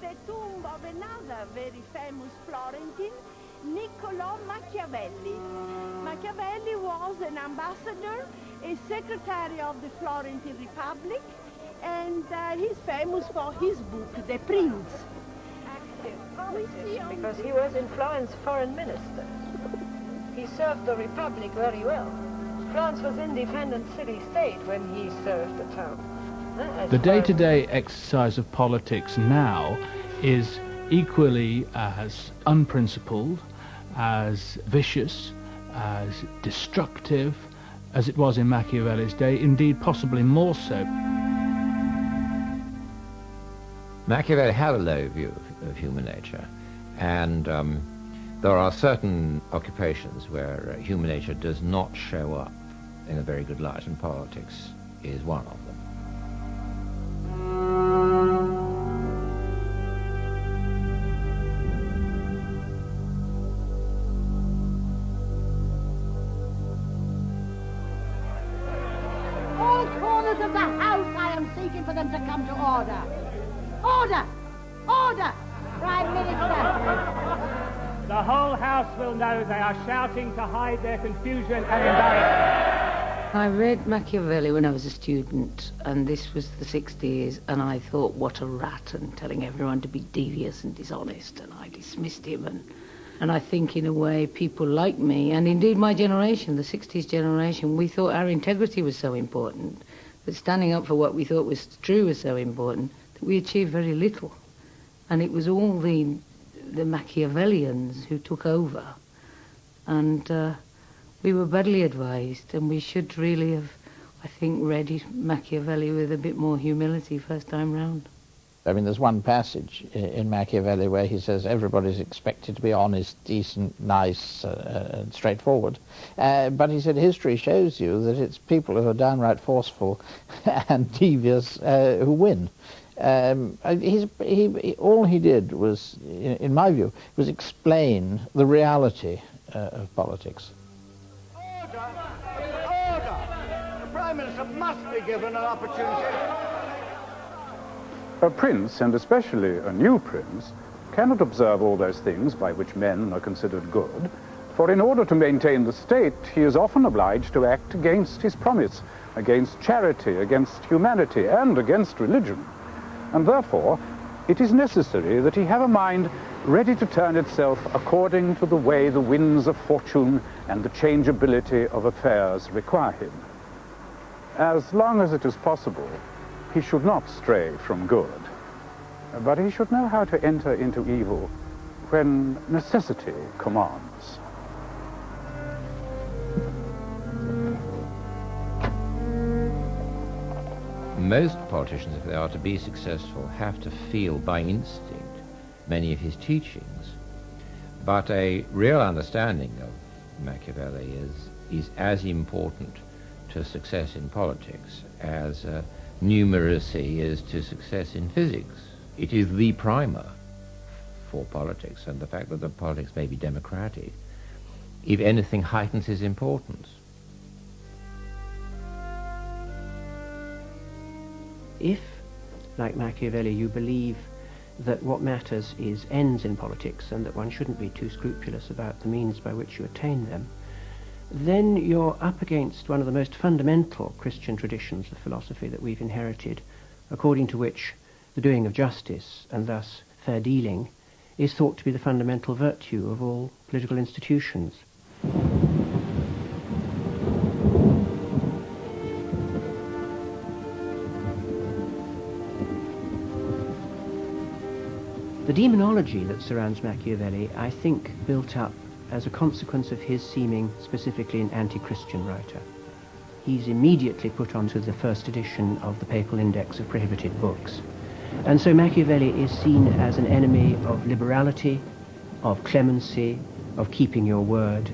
the tomb of another very famous Florentine, Niccolò Machiavelli. Machiavelli was an ambassador, a secretary of the Florentine Republic, and he's famous for his book, The Prince. Because he was in Florence foreign minister. He served the Republic very well. France was independent city-state when he served at home. The day-to-day exercise of politics now is equally as unprincipled, as vicious, as destructive as it was in Machiavelli's day, indeed possibly more so. Machiavelli had a low view of human nature, and there are certain occupations where human nature does not show up in a very good light, and politics is one of them. All corners of the house I am seeking for them to come to order. Order! Order! Prime Minister! The whole house will know they are shouting to hide their confusion and embarrassment. I read Machiavelli when I was a student, and this was the 60s, and I thought, what a rat, and telling everyone to be devious and dishonest, and I dismissed him. And I think, in a way, people like me, and indeed my generation, the 60s generation, we thought our integrity was so important, that standing up for what we thought was true was so important, that we achieved very little. And it was all the Machiavellians who took over. And we were badly advised, and we should really have, I think, read Machiavelli with a bit more humility first time round. I mean, there's one passage in Machiavelli where he says everybody's expected to be honest, decent, nice, and straightforward. But he said history shows you that it's people who are downright forceful and devious who win. All he did was, in my view, was explain the reality of politics. Order! Order! The Prime Minister must be given an opportunity. A prince, and especially a new prince, cannot observe all those things by which men are considered good, for in order to maintain the state, he is often obliged to act against his promise, against charity, against humanity, and against religion. And therefore, it is necessary that he have a mind ready to turn itself according to the way the winds of fortune and the changeability of affairs require him. As long as it is possible, he should not stray from good, but he should know how to enter into evil when necessity commands. Most politicians, if they are to be successful, have to feel by instinct many of his teachings. But a real understanding of Machiavelli is as important to success in politics as numeracy is to success in physics. It is the primer for politics, and the fact that the politics may be democratic, if anything, heightens his importance. If, like Machiavelli, you believe that what matters is ends in politics and that one shouldn't be too scrupulous about the means by which you attain them, then you're up against one of the most fundamental Christian traditions of philosophy that we've inherited, according to which the doing of justice, and thus fair dealing, is thought to be the fundamental virtue of all political institutions. The demonology that surrounds Machiavelli, I think, built up as a consequence of his seeming specifically an anti-Christian writer. He's immediately put onto the first edition of the Papal Index of Prohibited Books. And so Machiavelli is seen as an enemy of liberality, of clemency, of keeping your word,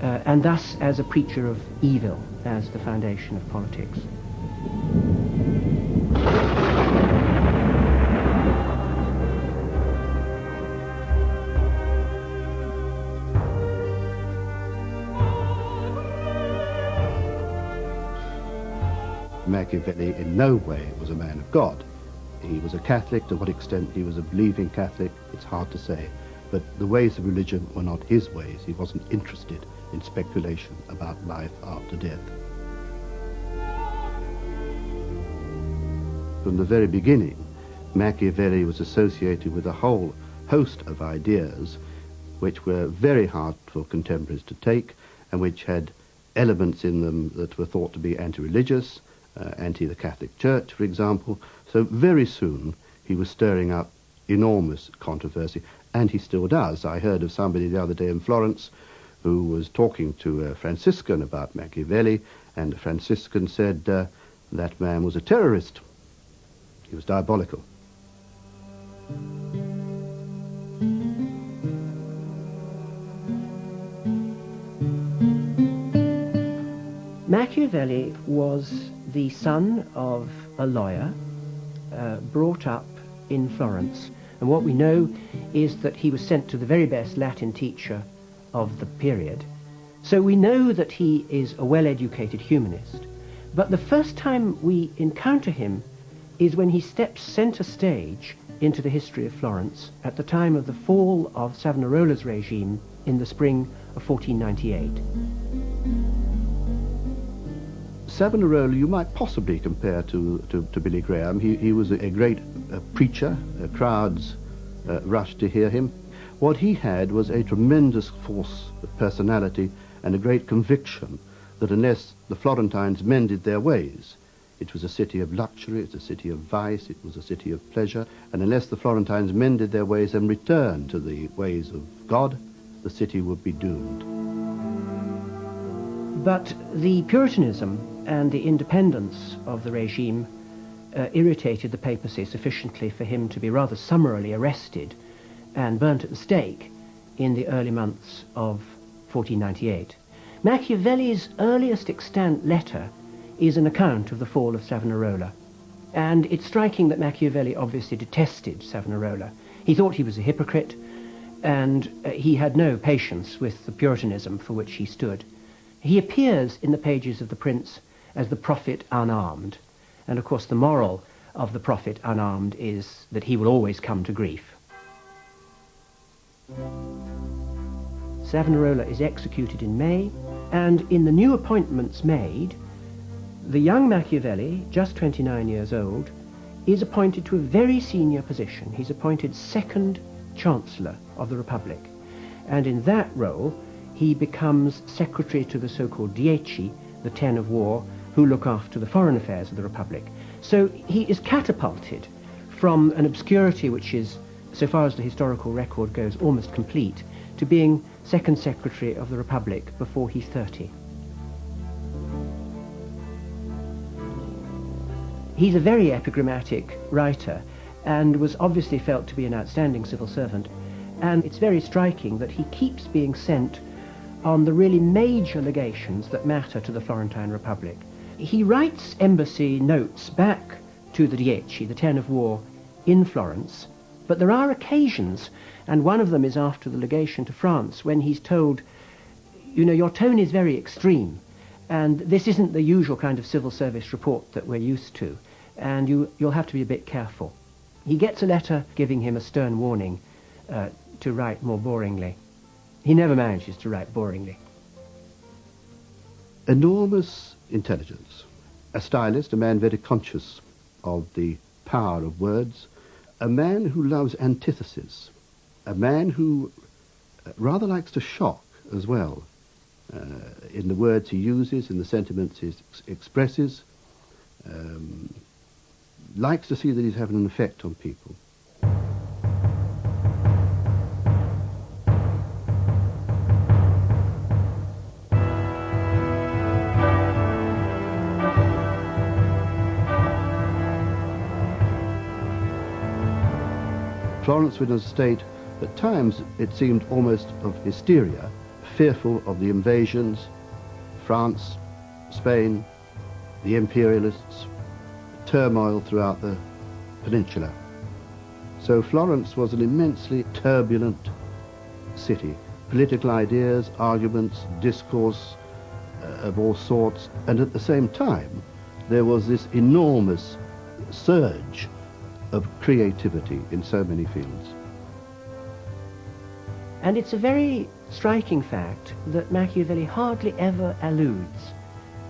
and thus as a preacher of evil as the foundation of politics. Machiavelli in no way was a man of God. he was a Catholic. To what extent he was a believing Catholic, it's hard to say. But the ways of religion were not his ways. He wasn't interested in speculation about life after death. From the very beginning, Machiavelli was associated with a whole host of ideas which were very hard for contemporaries to take, and which had elements in them that were thought to be anti-religious, anti the Catholic Church, for example. So very soon he was stirring up enormous controversy, and he still does. I heard of somebody the other day in Florence who was talking to a Franciscan about Machiavelli, and the Franciscan said that man was a terrorist. He was diabolical. Machiavelli was the son of a lawyer, brought up in Florence, and what we know is that he was sent to the very best Latin teacher of the period. So we know that he is a well-educated humanist, but the first time we encounter him is when he steps centre stage into the history of Florence at the time of the fall of Savonarola's regime in the spring of 1498. Savonarola you might possibly compare to Billy Graham. He was a great preacher. Crowds rushed to hear him. What he had was a tremendous force of personality and a great conviction that unless the Florentines mended their ways, it was a city of luxury, it's a city of vice, it was a city of pleasure, and unless the Florentines mended their ways and returned to the ways of God, the city would be doomed. But the Puritanism and the independence of the regime irritated the papacy sufficiently for him to be rather summarily arrested and burnt at the stake in the early months of 1498. Machiavelli's earliest extant letter is an account of the fall of Savonarola, and it's striking that Machiavelli obviously detested Savonarola. He thought he was a hypocrite, and he had no patience with the Puritanism for which he stood. He appears in the pages of The Prince as the prophet unarmed, and of course the moral of the prophet unarmed is that he will always come to grief. Savonarola is executed in May, and in the new appointments made, the young Machiavelli, just 29 years old, is appointed to a very senior position. He's appointed second Chancellor of the Republic, and in that role he becomes secretary to the so-called Dieci, the 10 of war, who look after the foreign affairs of the Republic. So he is catapulted from an obscurity which is, so far as the historical record goes, almost complete, to being second secretary of the Republic before he's 30. He's a very epigrammatic writer and was obviously felt to be an outstanding civil servant, and it's very striking that he keeps being sent on the really major legations that matter to the Florentine Republic. He writes embassy notes back to the Dieci, the 10 of war, in Florence, but there are occasions, and one of them is after the legation to France, when he's told, you know, your tone is very extreme, and this isn't the usual kind of civil service report that we're used to, and you'll have to be a bit careful. He gets a letter giving him a stern warning to write more boringly. He never manages to write boringly. Enormous intelligence. A stylist, a man very conscious of the power of words, a man who loves antithesis, a man who rather likes to shock as well, in the words he uses, in the sentiments he expresses, likes to see that he's having an effect on people. Florence was in a state, at times it seemed almost of hysteria, fearful of the invasions, France, Spain, the imperialists, turmoil throughout the peninsula. So Florence was an immensely turbulent city. Political ideas, arguments, discourse of all sorts, and at the same time there was this enormous surge of creativity in so many fields. And it's a very striking fact that Machiavelli hardly ever alludes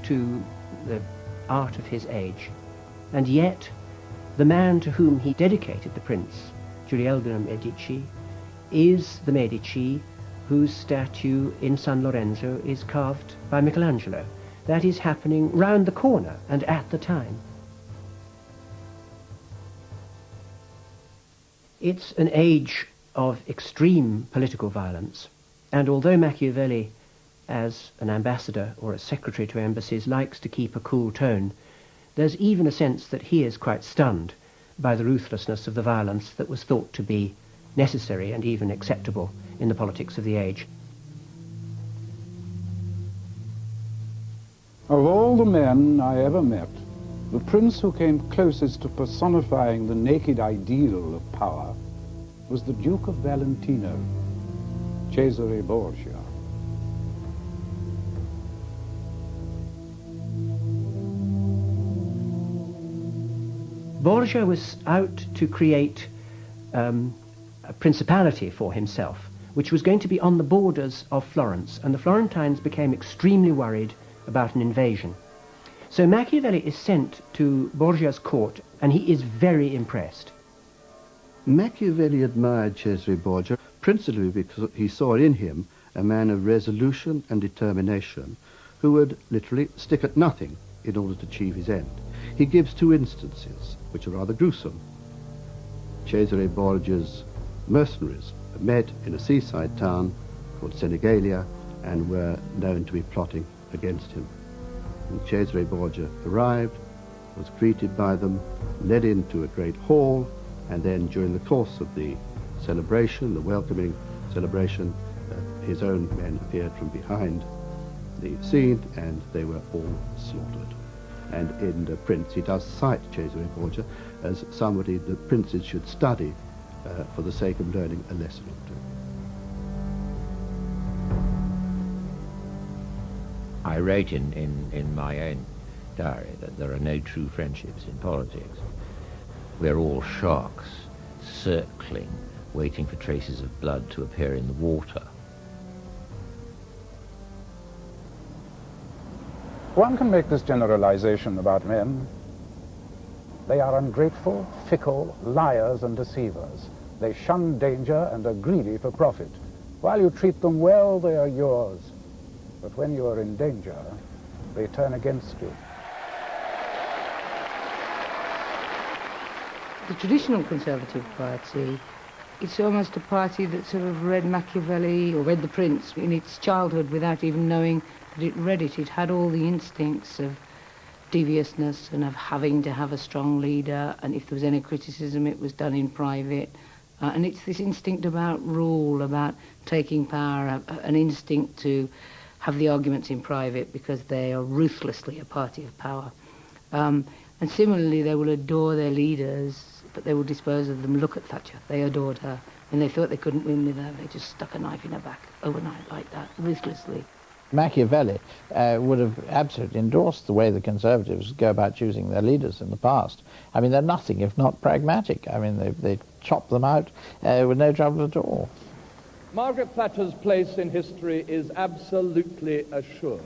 to the art of his age, and yet the man to whom he dedicated the Prince, Giulio Medici, is the Medici whose statue in San Lorenzo is carved by Michelangelo. That is happening round the corner and at the time. It's an age of extreme political violence, and although Machiavelli, as an ambassador or a secretary to embassies, likes to keep a cool tone, there's even a sense that he is quite stunned by the ruthlessness of the violence that was thought to be necessary and even acceptable in the politics of the age. Of all the men I ever met, the prince who came closest to personifying the naked ideal of power was the Duke of Valentino, Cesare Borgia. Borgia was out to create a principality for himself, which was going to be on the borders of Florence, and the Florentines became extremely worried about an invasion. So Machiavelli is sent to Borgia's court, and he is very impressed. Machiavelli admired Cesare Borgia principally because he saw in him a man of resolution and determination who would literally stick at nothing in order to achieve his end. He gives two instances which are rather gruesome. Cesare Borgia's mercenaries met in a seaside town called Senigallia and were known to be plotting against him. And Cesare Borgia arrived, was greeted by them, led into a great hall, and then during the course of the celebration, the welcoming celebration, his own men appeared from behind the scene and they were all slaughtered. And in The Prince he does cite Cesare Borgia as somebody that princes should study for the sake of learning a lesson or two. I wrote in my own diary that there are no true friendships in politics. We're all sharks, circling, waiting for traces of blood to appear in the water. One can make this generalization about men. They are ungrateful, fickle, liars and deceivers. They shun danger and are greedy for profit. While you treat them well, they are yours. But when you are in danger, they turn against you. The traditional Conservative Party, it's almost a party that sort of read Machiavelli or read The Prince in its childhood without even knowing that it read it. It had all the instincts of deviousness and of having to have a strong leader, and if there was any criticism it was done in private. And it's this instinct about rule, about taking power, an instinct to have the arguments in private because they are ruthlessly a party of power. And similarly, they will adore their leaders, but they will dispose of them. Look at Thatcher. They adored her. When they thought they couldn't win with her, they just stuck a knife in her back overnight like that, ruthlessly. Machiavelli would have absolutely endorsed the way the Conservatives go about choosing their leaders in the past. I mean, they're nothing if not pragmatic. I mean, they chop them out with no trouble at all. Margaret Thatcher's place in history is absolutely assured.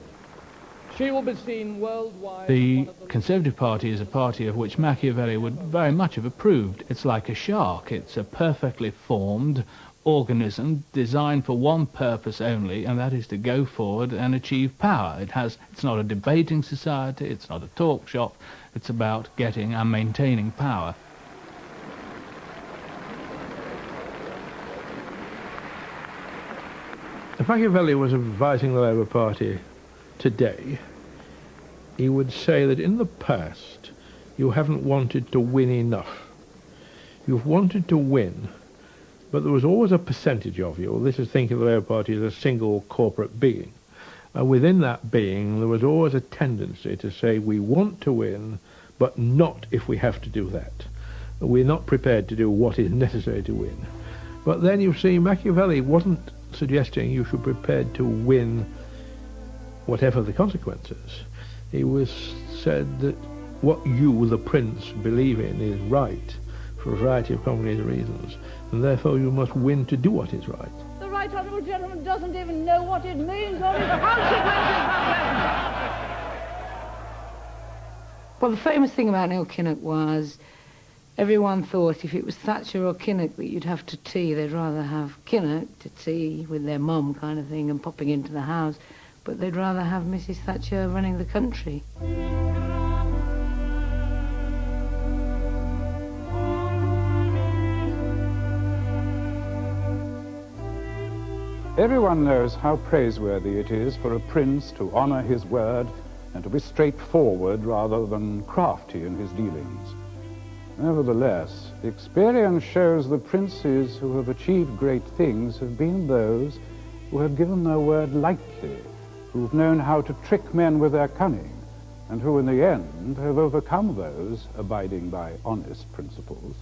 She will be seen worldwide. The Conservative Party is a party of which Machiavelli would very much have approved. It's like a shark. It's a perfectly formed organism designed for one purpose only, and that is to go forward and achieve power. It's not a debating society, it's not a talk shop, it's about getting and maintaining power. If Machiavelli was advising the Labour Party today, he would say that in the past you haven't wanted to win enough. You've wanted to win, but there was always a percentage of you. This is thinking of the Labour Party as a single corporate being. Within that being, there was always a tendency to say, we want to win, but not if we have to do that. We're not prepared to do what is necessary to win. But then you see, Machiavelli wasn't suggesting you should be prepared to win whatever the consequences. He said that what you, the prince, believe in is right, for a variety of complicated reasons, and therefore you must win to do what is right. The right honourable gentleman doesn't even know what it means or its consequences. Well, the famous thing about Neil Kinnock was everyone thought if it was Thatcher or Kinnock that you'd have to tea, they'd rather have Kinnock to tea with their mum kind of thing and popping into the house, but they'd rather have Mrs. Thatcher running the country. Everyone knows how praiseworthy it is for a prince to honour his word and to be straightforward rather than crafty in his dealings. Nevertheless, experience shows the princes who have achieved great things have been those who have given their word lightly, who've known how to trick men with their cunning, and who in the end have overcome those abiding by honest principles.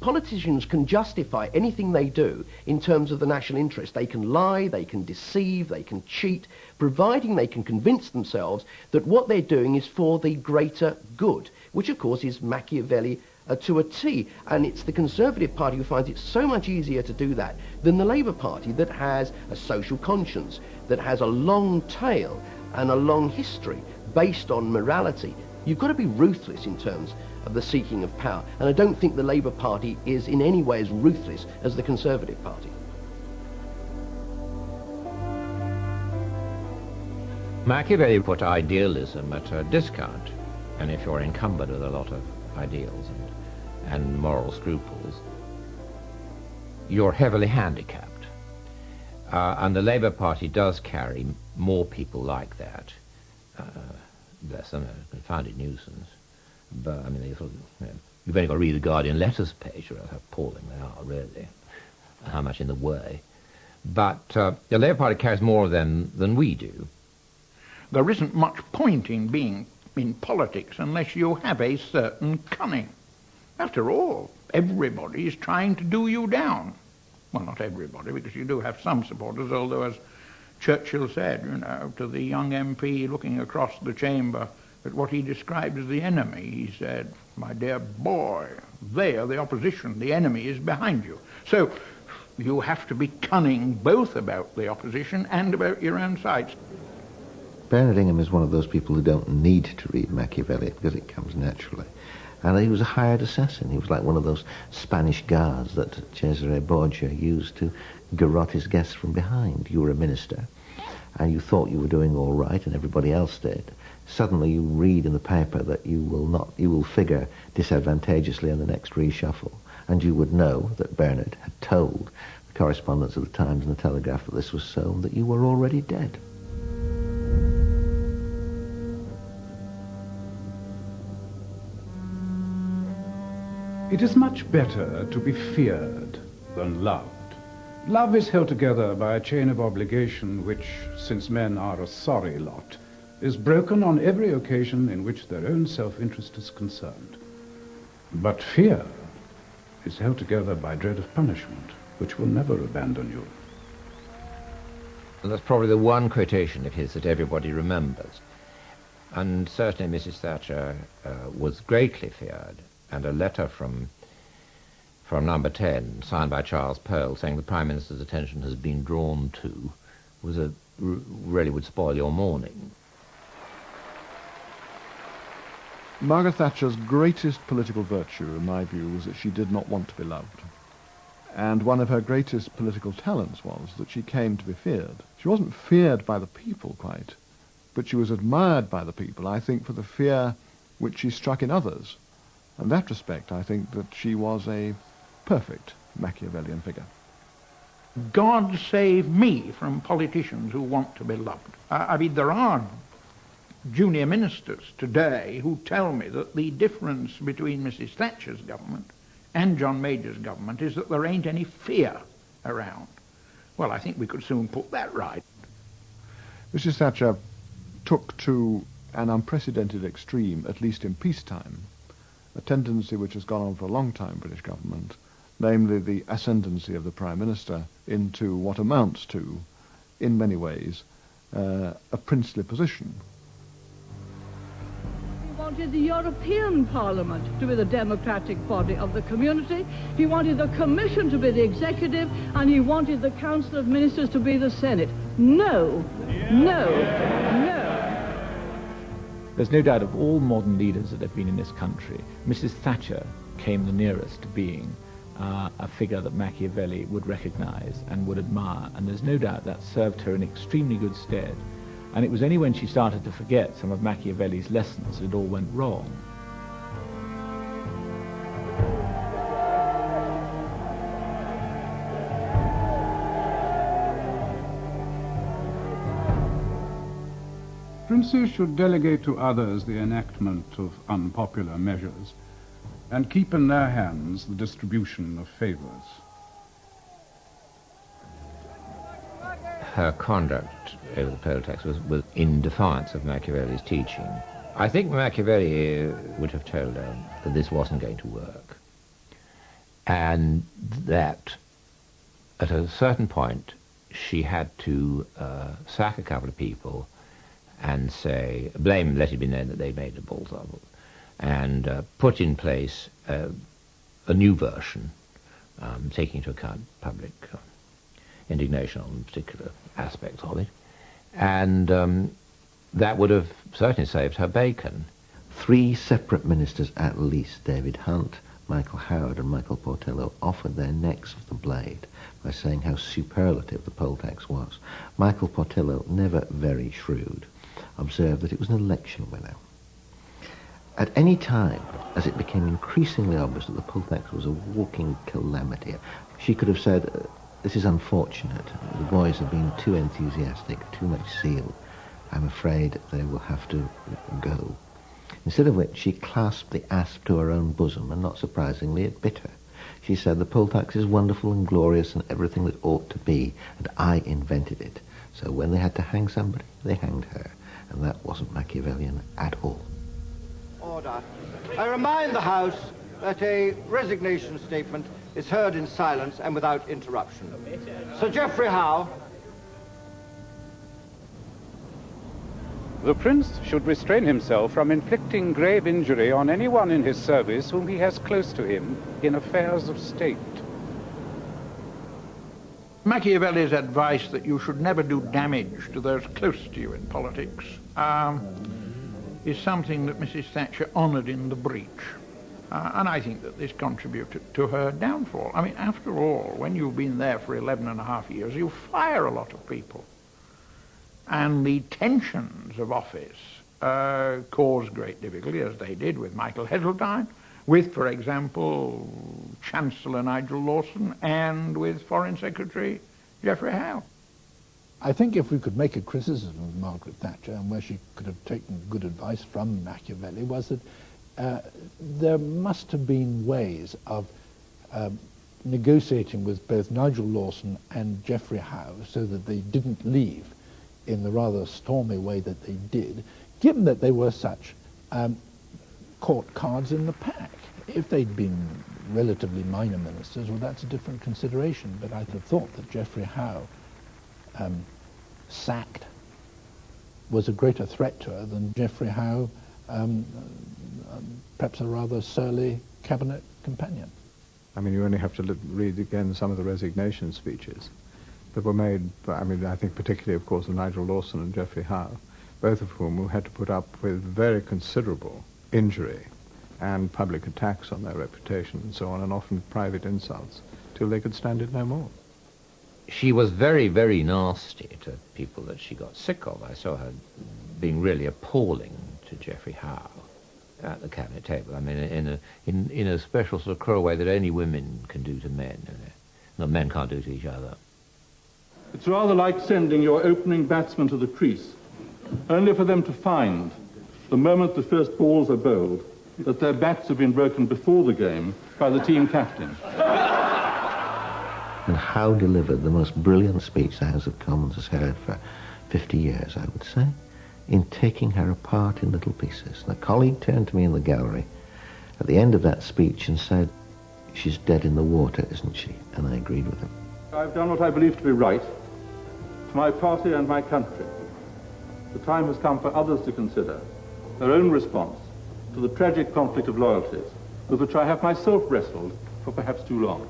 Politicians can justify anything they do in terms of the national interest. They can lie, they can deceive, they can cheat, providing they can convince themselves that what they're doing is for the greater good, which of course is Machiavelli to a T. And it's the Conservative Party who finds it so much easier to do that than the Labour Party, that has a social conscience, that has a long tail and a long history based on morality. You've got to be ruthless in terms of the seeking of power, and I don't think the Labour Party is in any way as ruthless as the Conservative Party. Machiavelli put idealism at a discount, and if you're encumbered with a lot of ideals and moral scruples, you're heavily handicapped. And the Labour Party does carry more people like that. Bless them, a confounded nuisance. But, I mean, you've only got to read the Guardian letters page to realize how appalling they are, really, how much in the way. But the Labour Party carries more of them than we do. There isn't much point in being in politics unless you have a certain cunning. After all, everybody is trying to do you down. Well, not everybody, because you do have some supporters, although, as Churchill said, you know, to the young MP looking across the chamber at what he described as the enemy, he said, "My dear boy, they are the opposition, the enemy is behind you." So you have to be cunning both about the opposition and about your own sides. Bernard Ingham is one of those people who don't need to read Machiavelli because it comes naturally. And he was a hired assassin. He was like one of those Spanish guards that Cesare Borgia used to garrote his guests from behind. You were a minister, and you thought you were doing all right, and everybody else did. Suddenly you read in the paper that you will figure disadvantageously in the next reshuffle, and you would know that Bernard had told the correspondents of the Times and the Telegraph that this was so, and that you were already dead. It is much better to be feared than loved. Love is held together by a chain of obligation which, since men are a sorry lot, is broken on every occasion in which their own self-interest is concerned. But fear is held together by dread of punishment, which will never abandon you. And that's probably the one quotation of his that everybody remembers. And certainly Mrs. Thatcher was greatly feared, and a letter from Number 10, signed by Charles Pole, saying the Prime Minister's attention has been drawn to, really would spoil your morning. Margaret Thatcher's greatest political virtue, in my view, was that she did not want to be loved. And one of her greatest political talents was that she came to be feared. She wasn't feared by the people, quite, but she was admired by the people, I think, for the fear which she struck in others. In that respect, I think that she was a perfect Machiavellian figure. God save me from politicians who want to be loved. I mean, there are junior ministers today who tell me that the difference between Mrs. Thatcher's government and John Major's government is that there ain't any fear around. Well, I think we could soon put that right. Mrs. Thatcher took to an unprecedented extreme, at least in peacetime, a tendency which has gone on for a long time in British government, namely the ascendancy of the Prime Minister into what amounts to, in many ways, a princely position. We wanted the European Parliament to be the democratic body of the community. He wanted the Commission to be the executive, and he wanted the Council of Ministers to be the Senate. No, no, no. There's no doubt of all modern leaders that have been in this country, Mrs. Thatcher came the nearest to being a figure that Machiavelli would recognize and would admire, and there's no doubt that served her in extremely good stead. And it was only when she started to forget some of Machiavelli's lessons that it all went wrong. Princes should delegate to others the enactment of unpopular measures and keep in their hands the distribution of favors. Her conduct over the poll tax was in defiance of Machiavelli's teaching. I think Machiavelli would have told her that this wasn't going to work, and that at a certain point she had to sack a couple of people and say, let it be known that they made a balls of it, and put in place a new version, taking into account public indignation on particular aspects of it, and that would have certainly saved her bacon. 3 separate ministers at least, David Hunt, Michael Howard and Michael Portello, offered their necks of the blade by saying how superlative the poll tax was. Michael Portello, never very shrewd, observed that it was an election winner. At any time, as it became increasingly obvious that the poll tax was a walking calamity, she could have said, this is unfortunate. The boys have been too enthusiastic, too much zeal. I'm afraid they will have to go. Instead of which, she clasped the asp to her own bosom, and not surprisingly, it bit her. She said, the poll tax is wonderful and glorious and everything that ought to be, and I invented it. So when they had to hang somebody, they hanged her. And that wasn't Machiavellian at all. Order. I remind the House that a resignation statement is heard in silence and without interruption. Sir Geoffrey Howe. The Prince should restrain himself from inflicting grave injury on anyone in his service whom he has close to him in affairs of state. Machiavelli's advice that you should never do damage to those close to you in politics is something that Mrs. Thatcher honoured in the breach. And I think that this contributed to her downfall. I mean, after all, when you've been there for 11.5 years, you fire a lot of people. And the tensions of office cause great difficulty, as they did with Michael Heseltine, with, for example, Chancellor Nigel Lawson, and with Foreign Secretary Geoffrey Howe. I think if we could make a criticism of Margaret Thatcher, and where she could have taken good advice from Machiavelli, was that there must have been ways of negotiating with both Nigel Lawson and Geoffrey Howe so that they didn't leave in the rather stormy way that they did, given that they were such court cards in the pack. If they'd been relatively minor ministers, well, that's a different consideration, but I'd have thought that Geoffrey Howe sacked was a greater threat to her than Geoffrey Howe, perhaps a rather surly cabinet companion. I mean, you only have to read again some of the resignation speeches that were made, I mean, I think particularly, of course, of Nigel Lawson and Geoffrey Howe, both of whom had to put up with very considerable injury and public attacks on their reputation and so on, and often private insults, till they could stand it no more. She was very, very nasty to people that she got sick of. I saw her being really appalling to Geoffrey Howe at the cabinet table. I mean, in a special sort of cruel way that only women can do to men. No, men can't do to each other. It's rather like sending your opening batsman to the crease, only for them to find, the moment the first balls are bowled, that their bats have been broken before the game by the team captain. And Howe delivered the most brilliant speech the House of Commons has heard for 50 years, I would say, in taking her apart in little pieces. And a colleague turned to me in the gallery at the end of that speech and said, she's dead in the water, isn't she? And I agreed with him. I've done what I believe to be right, to my party and my country. The time has come for others to consider their own response to the tragic conflict of loyalties with which I have myself wrestled for perhaps too long.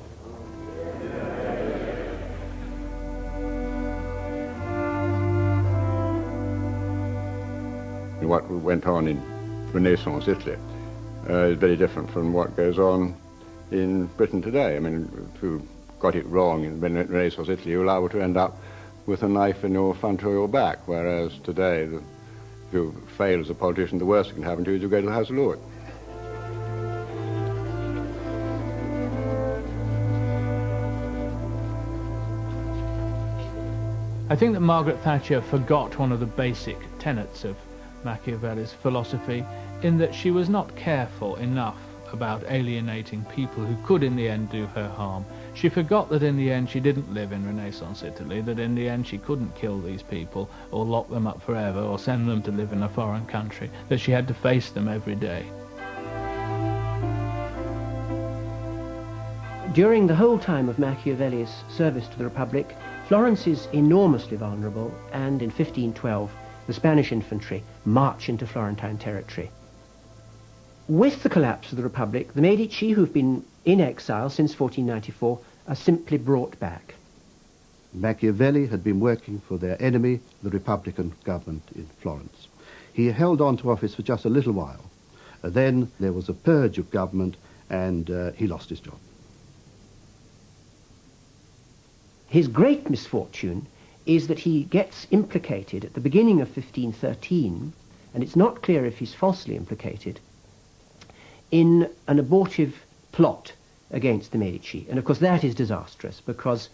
What went on in Renaissance Italy is very different from what goes on in Britain today. I mean, if you got it wrong in Renaissance Italy, you're liable to end up with a knife in your front or your back, whereas today, if you fail as a politician, the worst that can happen to you is you go to the House of Lords. I think that Margaret Thatcher forgot one of the basic tenets of Machiavelli's philosophy, in that she was not careful enough about alienating people who could in the end do her harm. She forgot that in the end she didn't live in Renaissance Italy, that in the end she couldn't kill these people or lock them up forever or send them to live in a foreign country, that she had to face them every day. During the whole time of Machiavelli's service to the Republic, Florence is enormously vulnerable, and in 1512 the Spanish infantry march into Florentine territory. With the collapse of the Republic, the Medici, who've been in exile since 1494, are simply brought back. Machiavelli had been working for their enemy, the Republican government in Florence. He held on to office for just a little while. Then there was a purge of government, and he lost his job. His great misfortune is that he gets implicated at the beginning of 1513, and it's not clear if he's falsely implicated, in an abortive plot against the Medici. And of course that is disastrous, because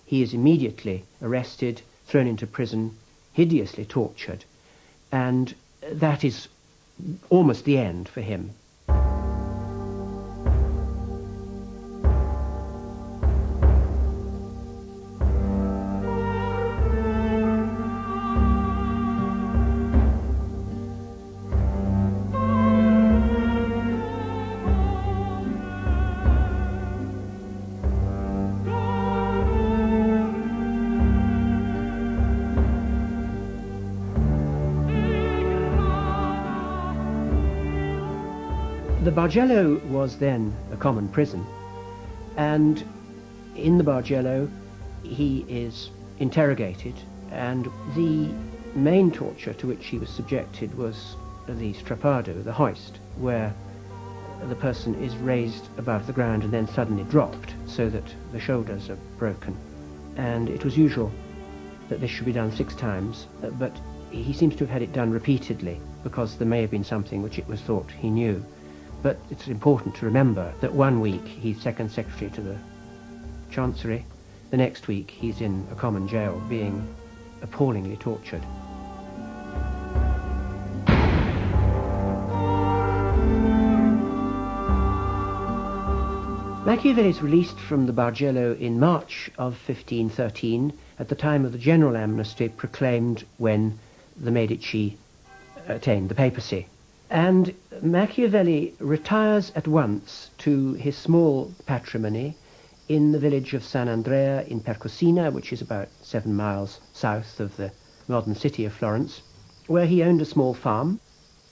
he is immediately arrested, thrown into prison, hideously tortured, and that is almost the end for him. The Bargello was then a common prison, and in the Bargello he is interrogated, and the main torture to which he was subjected was the strappado, the hoist, where the person is raised above the ground and then suddenly dropped so that the shoulders are broken. And it was usual that this should be done 6 times, but he seems to have had it done repeatedly, because there may have been something which it was thought he knew. But it's important to remember that one week he's second secretary to the Chancery, the next week he's in a common jail being appallingly tortured. Machiavelli is released from the Bargello in March of 1513 at the time of the general amnesty proclaimed when the Medici attained the papacy. And Machiavelli retires at once to his small patrimony in the village of San Andrea in Percosina, which is about 7 miles south of the modern city of Florence, where he owned a small farm,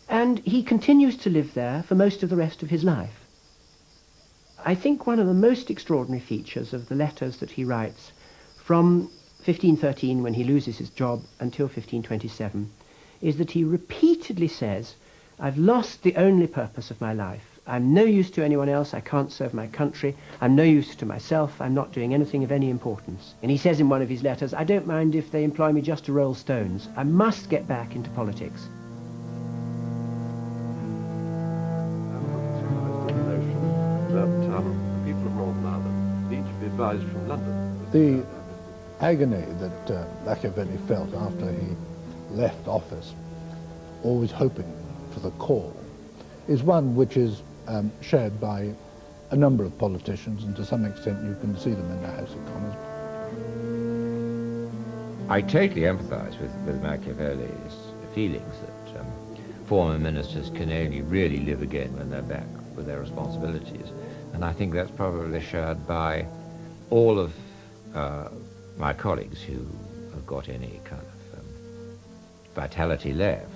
and he continues to live there for most of the rest of his life. I think one of the most extraordinary features of the letters that he writes from 1513, when he loses his job, until 1527, is that he repeatedly says, "I've lost the only purpose of my life. I'm no use to anyone else. I can't serve my country. I'm no use to myself. I'm not doing anything of any importance." And he says in one of his letters, "I don't mind if they employ me just to roll stones. I must get back into politics." That the people of Northern Ireland need to be advised from London. The agony that Machiavelli felt after he left office, always hoping for the call, is one which is shared by a number of politicians, and to some extent you can see them in the House of Commons. I totally empathise with Machiavelli's feelings that former ministers can only really live again when they're back with their responsibilities. And I think that's probably shared by all of my colleagues who have got any kind of vitality left.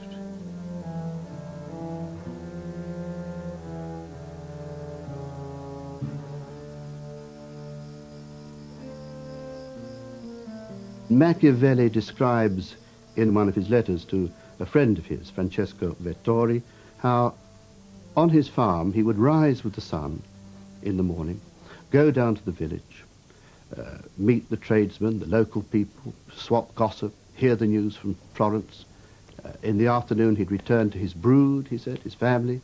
Machiavelli describes in one of his letters to a friend of his, Francesco Vettori, how on his farm he would rise with the sun in the morning, go down to the village, meet the tradesmen, the local people, swap gossip, hear the news from Florence. In the afternoon he'd return to his brood, he said, his family,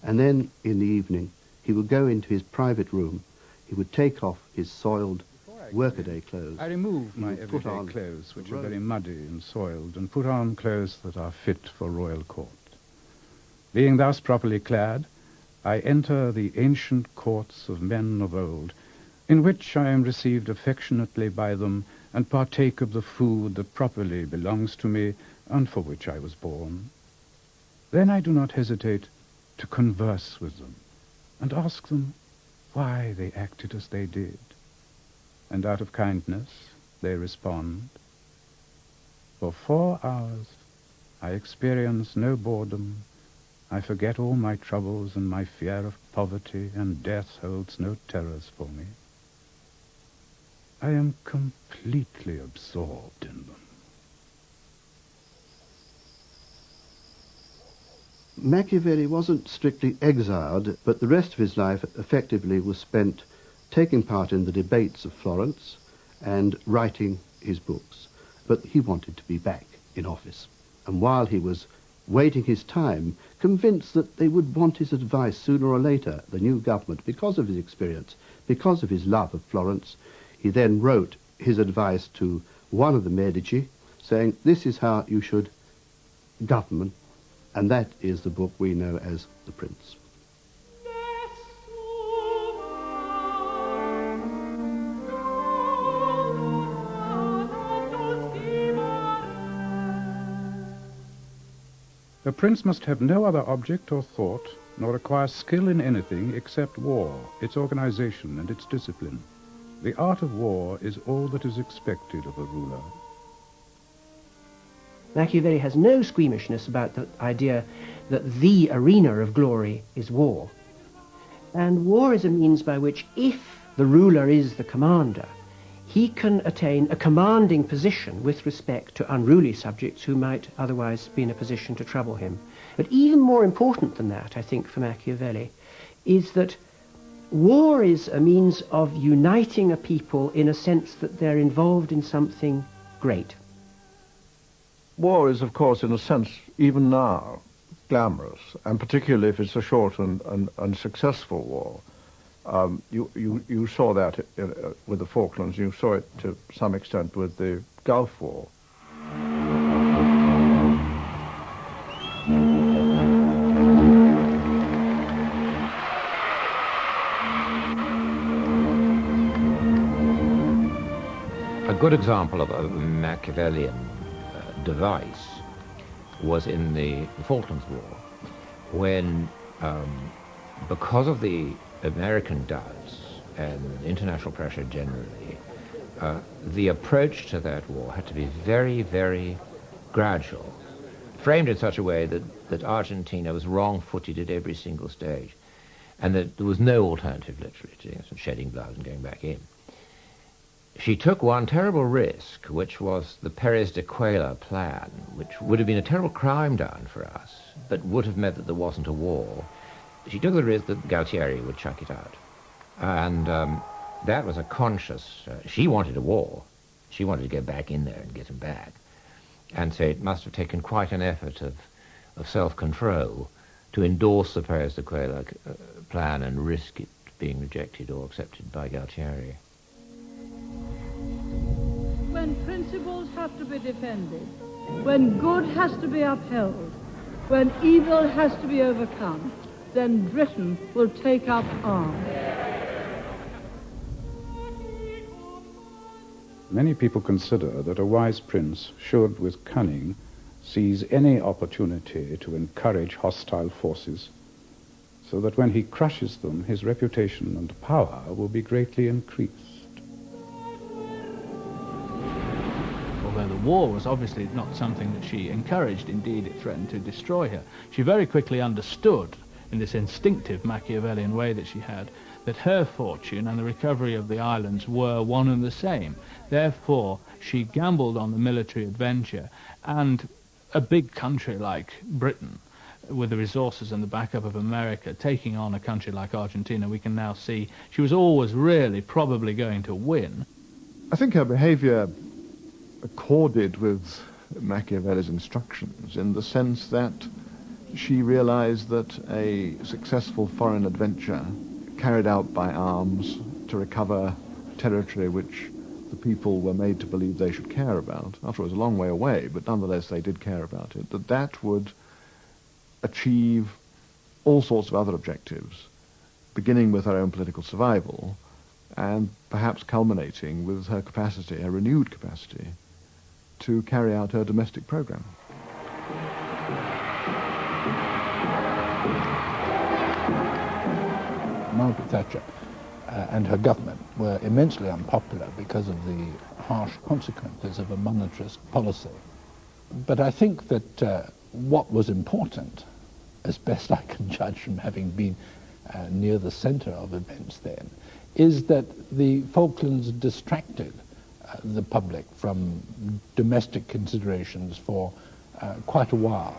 and then in the evening he would go into his private room, he would take off his soiled workaday clothes. I remove my everyday clothes, which are very muddy and soiled, and put on clothes that are fit for royal court. Being thus properly clad, I enter the ancient courts of men of old, in which I am received affectionately by them, and partake of the food that properly belongs to me, and for which I was born. Then I do not hesitate to converse with them, and ask them why they acted as they did. And out of kindness, they respond. For 4 hours, I experience no boredom. I forget all my troubles, and my fear of poverty and death holds no terrors for me. I am completely absorbed in them. Machiavelli wasn't strictly exiled, but the rest of his life effectively was spent taking part in the debates of Florence and writing his books. But he wanted to be back in office. And while he was waiting his time, convinced that they would want his advice sooner or later, the new government, because of his experience, because of his love of Florence, he then wrote his advice to one of the Medici, saying, this is how you should govern, and that is the book we know as The Prince. The prince must have no other object or thought, nor acquire skill in anything except war, its organization and its discipline. The art of war is all that is expected of a ruler. Machiavelli has no squeamishness about the idea that the arena of glory is war. And war is a means by which, if the ruler is the commander, he can attain a commanding position with respect to unruly subjects who might otherwise be in a position to trouble him. But even more important than that, I think, for Machiavelli, is that war is a means of uniting a people in a sense that they're involved in something great. War is, of course, in a sense, even now, glamorous, and particularly if it's a short and successful war. You saw that with the Falklands. You saw it to some extent with the Gulf War. A good example of a Machiavellian device was in the Falklands War, when, because of the American doubts and international pressure generally, the approach to that war had to be very, very gradual, framed in such a way that Argentina was wrong-footed at every single stage, and that there was no alternative, literally, to shedding blood and going back in. She took one terrible risk, which was the Perez de Cuellar plan, which would have been a terrible crime done for us, but would have meant that there wasn't a war. She took the risk that Galtieri would chuck it out. And that was a conscious... she wanted a war. She wanted to go back in there and get him back. And so it must have taken quite an effort of self-control to endorse the Perez de Cuellar plan and risk it being rejected or accepted by Galtieri. When principles have to be defended, when good has to be upheld, when evil has to be overcome, then Britain will take up arms. Many people consider that a wise prince should, with cunning, seize any opportunity to encourage hostile forces, so that when he crushes them, his reputation and power will be greatly increased. Although the war was obviously not something that she encouraged, indeed it threatened to destroy her. She very quickly understood in this instinctive Machiavellian way that she had, that her fortune and the recovery of the islands were one and the same. Therefore, she gambled on the military adventure, and a big country like Britain, with the resources and the backup of America, taking on a country like Argentina, we can now see she was always really probably going to win. I think her behaviour accorded with Machiavelli's instructions in the sense that she realized that a successful foreign adventure carried out by arms to recover territory which the people were made to believe they should care about, after it was a long way away, but nonetheless they did care about it, that would achieve all sorts of other objectives, beginning with her own political survival and perhaps culminating with her capacity, her renewed capacity, to carry out her domestic program. Margaret Thatcher and her government were immensely unpopular because of the harsh consequences of a monetarist policy. But I think that what was important, as best I can judge from having been near the centre of events then, is that the Falklands distracted the public from domestic considerations for quite a while.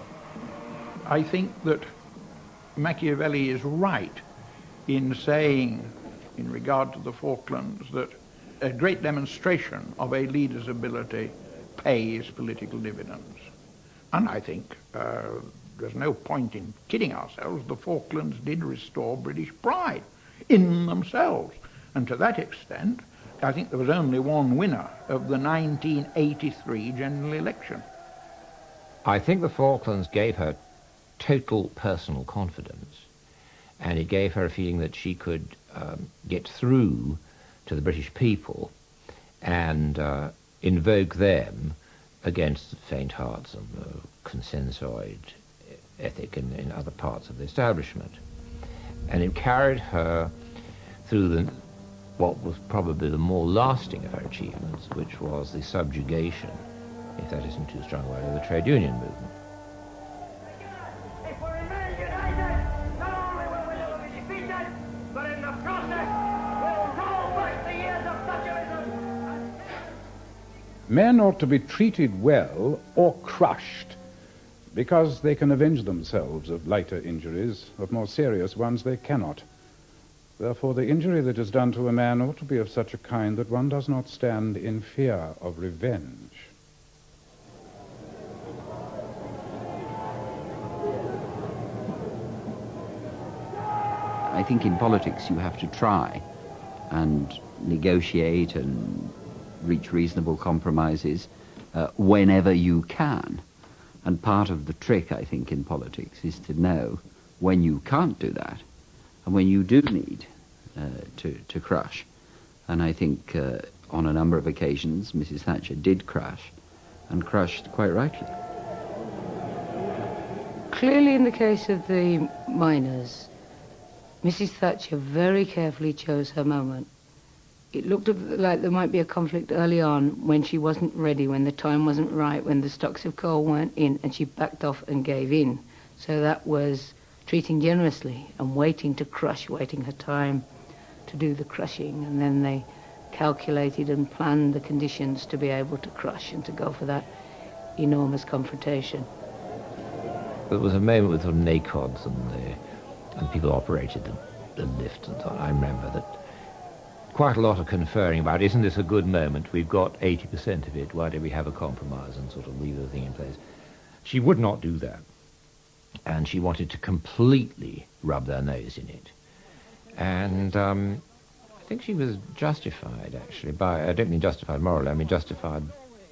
I think that Machiavelli is right in saying, in regard to the Falklands, that a great demonstration of a leader's ability pays political dividends. And I think there's no point in kidding ourselves. The Falklands did restore British pride in themselves. And to that extent, I think there was only one winner of the 1983 general election. I think the Falklands gave her total personal confidence, and it gave her a feeling that she could get through to the British people and invoke them against the faint hearts and the consensoid ethic in other parts of the establishment. And it carried her through what was probably the more lasting of her achievements, which was the subjugation, if that isn't too strong a word, of the trade union movement. If we remain united, not only will we never be defeated, but in the process we'll roll back the years of Thatcherism. Men ought to be treated well or crushed, because they can avenge themselves of lighter injuries, of more serious ones they cannot. Therefore, the injury that is done to a man ought to be of such a kind that one does not stand in fear of revenge. I think in politics you have to try and negotiate and reach reasonable compromises whenever you can. And part of the trick, I think, in politics is to know when you can't do that and when you do need to crush. And I think on a number of occasions Mrs. Thatcher did crush, and crushed quite rightly. Clearly in the case of the miners, Mrs. Thatcher very carefully chose her moment. It looked like there might be a conflict early on when she wasn't ready, when the time wasn't right, when the stocks of coal weren't in, and she backed off and gave in. So that was treating generously and waiting to crush, waiting her time to do the crushing, and then they calculated and planned the conditions to be able to crush and to go for that enormous confrontation. There was a moment with the NACODs and people operated the lift and so on. I remember that quite a lot of conferring about, isn't this a good moment? We've got 80% of it. Why don't we have a compromise and sort of leave the thing in place? She would not do that. And she wanted to completely rub their nose in it. And I think she was justified, actually, by, I don't mean justified morally, I mean justified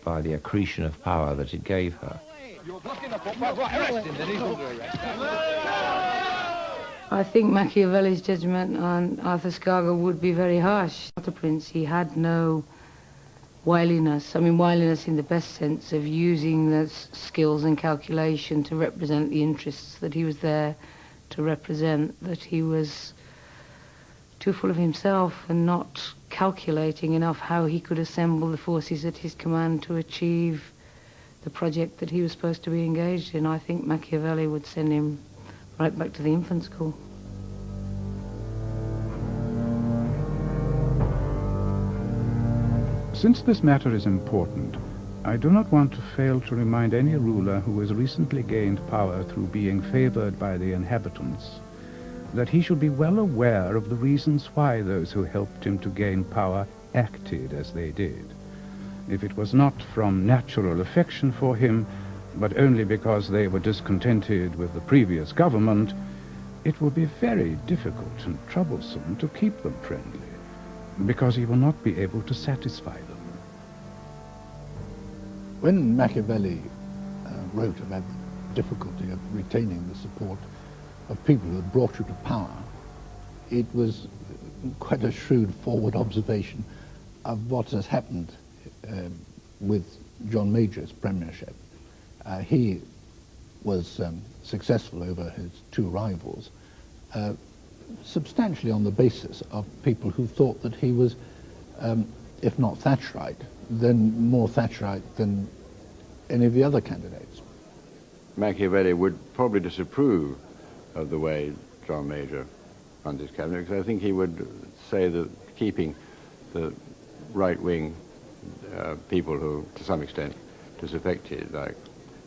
by the accretion of power that it gave her. I think Machiavelli's judgment on Arthur Scargill would be very harsh. The Prince, he had no wiliness. I mean, wiliness in the best sense of using the skills and calculation to represent the interests that he was there to represent, that he was too full of himself and not calculating enough how he could assemble the forces at his command to achieve the project that he was supposed to be engaged in. I think Machiavelli would send him right back to the infant school. Since this matter is important, I do not want to fail to remind any ruler who has recently gained power through being favored by the inhabitants that he should be well aware of the reasons why those who helped him to gain power acted as they did. If it was not from natural affection for him, but only because they were discontented with the previous government, it will be very difficult and troublesome to keep them friendly, because he will not be able to satisfy them. When Machiavelli wrote about the difficulty of retaining the support of people who had brought you to power, it was quite a shrewd forward observation of what has happened with John Major's premiership. He was successful over his two rivals, substantially on the basis of people who thought that he was, if not Thatcherite, then more Thatcherite than any of the other candidates. Machiavelli would probably disapprove of the way John Major runs his cabinet, because I think he would say that keeping the right-wing people who, to some extent, disaffected, like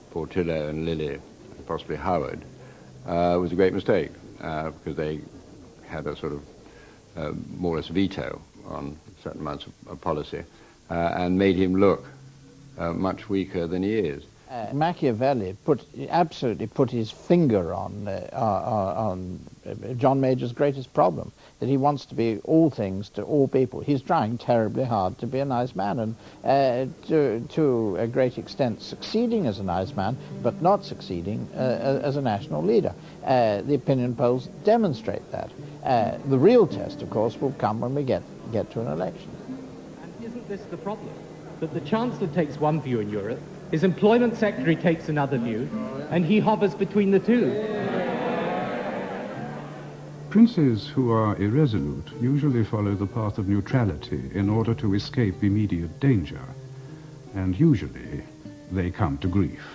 Portillo and Lilly, and possibly Howard, was a great mistake, because they had a sort of more or less veto on certain amounts of policy, and made him look much weaker than he is. Machiavelli absolutely put his finger on John Major's greatest problem, that he wants to be all things to all people. He's trying terribly hard to be a nice man, and to a great extent succeeding as a nice man, but not succeeding as a national leader. The opinion polls demonstrate that. The real test, of course, will come when we get to an election. And isn't this the problem? That the Chancellor takes one view in Europe, his Employment Secretary takes another view, and he hovers between the two. Princes who are irresolute usually follow the path of neutrality in order to escape immediate danger, and usually they come to grief.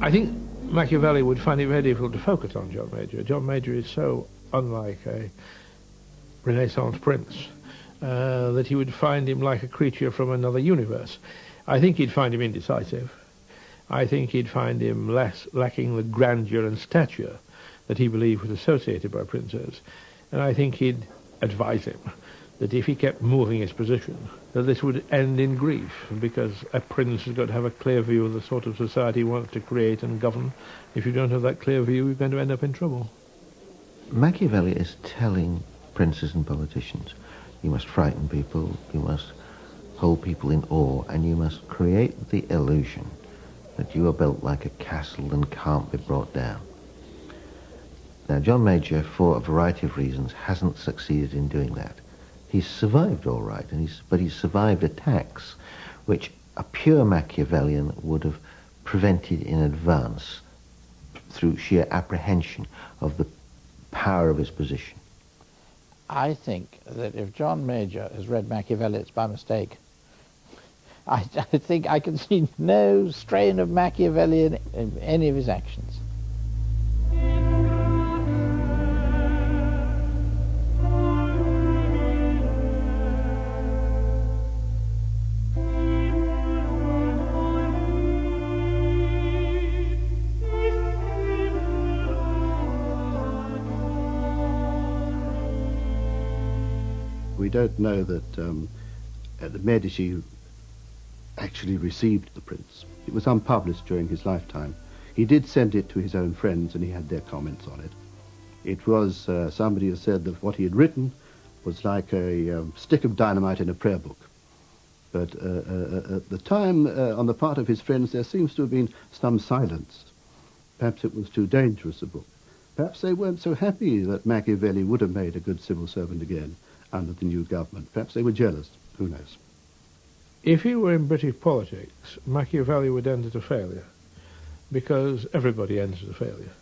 I think Machiavelli would find it very difficult to focus on John Major. John Major is so unlike a Renaissance prince that he would find him like a creature from another universe. I think he'd find him indecisive. I think he'd find him lacking the grandeur and stature that he believed was associated by princes. And I think he'd advise him that if he kept moving his position, that this would end in grief, because a prince has got to have a clear view of the sort of society he wants to create and govern. If you don't have that clear view, you're going to end up in trouble. Machiavelli is telling princes and politicians, you must frighten people, you must hold people in awe, and you must create the illusion that you are built like a castle and can't be brought down. Now, John Major, for a variety of reasons, hasn't succeeded in doing that. He's survived all right, but he's survived attacks which a pure Machiavellian would have prevented in advance through sheer apprehension of the power of his position. I think that if John Major has read Machiavelli, it's by mistake. I think I can see no strain of Machiavelli in any of his actions. We don't know that the Medici actually received the prince. It was unpublished during his lifetime. He did send it to his own friends, and he had their comments on it. It was somebody who said that what he had written was like a stick of dynamite in a prayer book. But at the time, on the part of his friends, there seems to have been some silence. Perhaps it was too dangerous a book. Perhaps they weren't so happy that Machiavelli would have made a good civil servant again under the new government. Perhaps they were jealous. Who knows? If he were in British politics, Machiavelli would end as a failure, because everybody ends as a failure.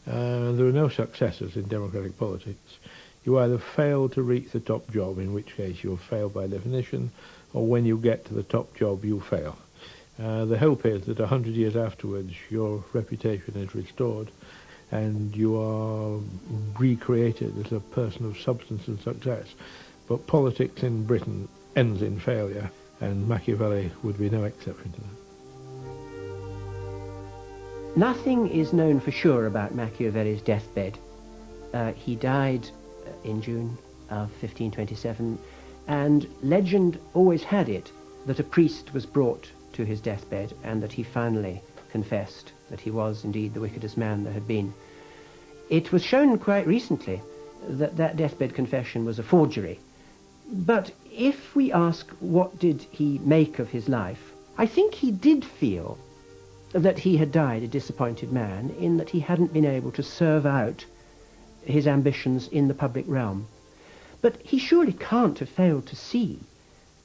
There are no successors in democratic politics. You either fail to reach the top job, in which case you have failed by definition, or when you get to the top job, you fail. The hope is that 100 years afterwards your reputation is restored and you are recreated as a person of substance and success. But politics in Britain ends in failure, and Machiavelli would be no exception to that. Nothing is known for sure about Machiavelli's deathbed. He died in June of 1527, and legend always had it that a priest was brought to his deathbed and that he finally confessed that he was indeed the wickedest man there had been. It was shown quite recently that that deathbed confession was a forgery. But if we ask what did he make of his life, I think he did feel that he had died a disappointed man in that he hadn't been able to serve out his ambitions in the public realm. But he surely can't have failed to see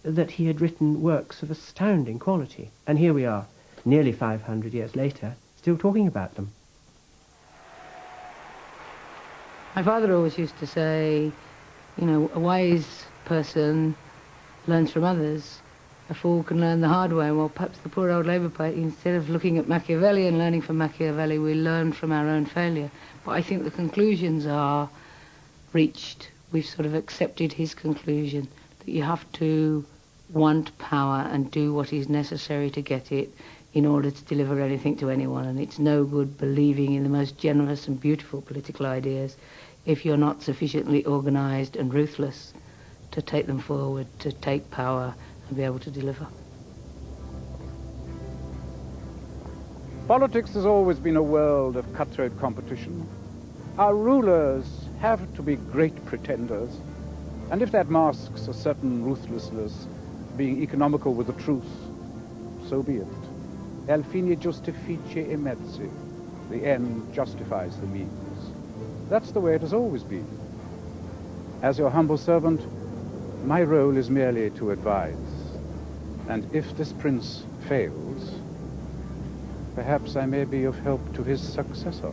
that he had written works of astounding quality. And here we are, nearly 500 years later, still talking about them. My father always used to say, you know, a wise person learns from others. A fool can learn the hard way. Well, perhaps the poor old Labour Party, instead of looking at Machiavelli and learning from Machiavelli, we learn from our own failure. But I think the conclusions are reached. We've sort of accepted his conclusion, that you have to want power and do what is necessary to get it in order to deliver anything to anyone. And it's no good believing in the most generous and beautiful political ideas if you're not sufficiently organised and ruthless to take them forward, to take power and be able to deliver. Politics has always been a world of cutthroat competition. Our rulers have to be great pretenders, and if that masks a certain ruthlessness, being economical with the truth, so be it. El fine justifice e mezzi. The end justifies the means. That's the way it has always been. As your humble servant, my role is merely to advise. And if this prince fails, perhaps I may be of help to his successor.